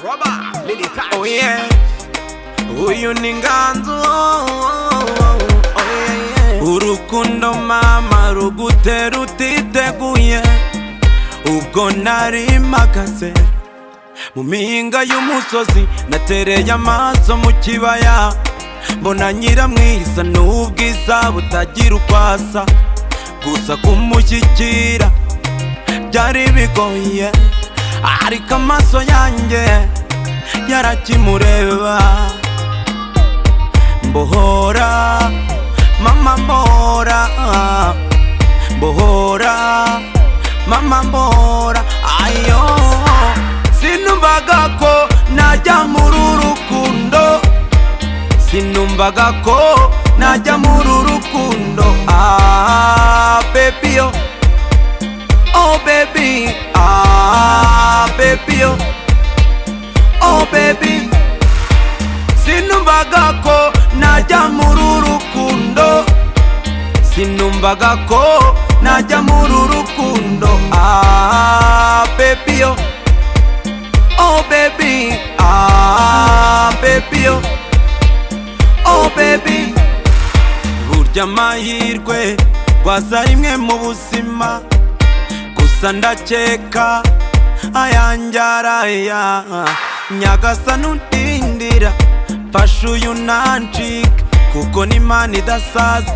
Oh yeah, uyu ni Nganzo. Oh yeah. Urukundo mama rugutera utiteguye, ubwo nari mpagaze mu mpinga y'umusozi, natereye amaso mu kibaya, mbona nyiramwiza n'ubwiza butagira uko asa, gusa kumushyikira byari bigoye, ariko amaso yanjye yarakimureba. Mbohora mama, mbohora mbohora mama, mbohora. Ayo, sinumvaga ko najya muri rukundo, sinumvaga ko najya muri rukundo. Baby yo, oh baby, baby yo, oh baby. Sinumvaga ko najya muri rukundo, sinumvaga ko najya muri rukundo. Baby yo, oh baby, baby yo, oh baby. Burya amahirwe rwaza rimwe mu buzima, gusa ndakeka ayanjye araya. Nyagasani undindira, fasha uyu nancika, kuko n'Imana idasaza,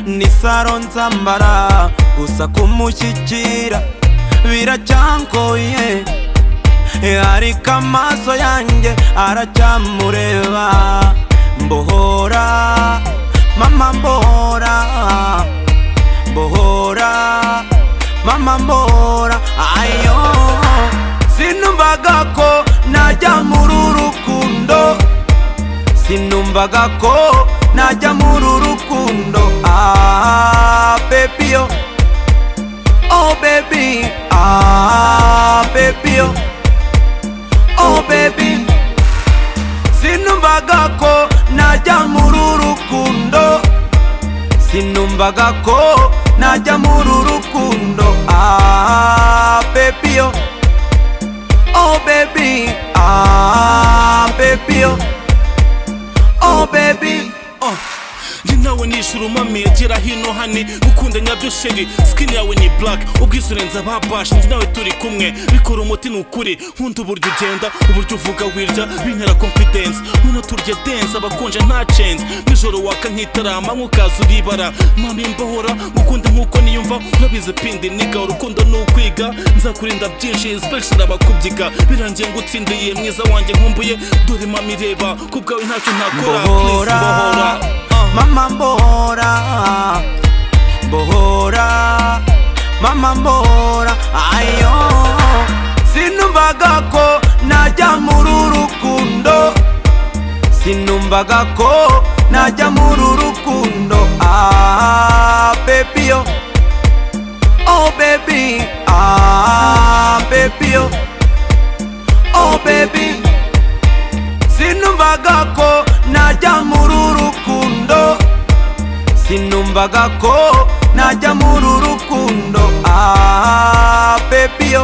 ni saro nzambara, gusa kumushyikira biracyangoye, ariko amaso yanjye aracyamureba. Mbohora mama, mbohora mbohora mama, mbohora. Ayo, sinumvaga ko najya muri rukundo, sinumvaga ko najya muri rukundo. Baby yo, oh baby, baby yo, oh baby. Sinumvaga ko najya muri rukundo, sinumvaga ko najya muri rukundo. Baby yo, oh baby, baby yo, oh baby. Nawe nishura umami yagera hino hani, gukunda nyabyo sheri, skin yawe ni black, ubwisurenza babash, ndi nawe turi kumwe, bikora umuti n'ukuri. Nkunda uburyo ugenda, uburyo uvuga wirya, bintera confidence, nkuna turya dance, abakonje nta chance, nijoro waka nk'itarama nk'ukaza uribara. Mami mbohora, gukunda nk'uko niyumva, urabizi pindi niga, urukundo n'ukwiga, nzakurinda byinshi, inspection abakubyiga, birangiye ngutsindiye mwiza wanjye nkumbuye, dore mami reba, kubwawe ntacyo ntakora. Please mbohora mama, mbohora mbohora mama, mbohora. Ayo, sinumvaga ko najya muri rukundo, sinumvaga ko najya muri rukundo. Baby yo, oh baby, baby yo, oh baby. Sinumvaga ko najya muri rukundo, sinumvaga ko najya muri rukundo. Baby yo.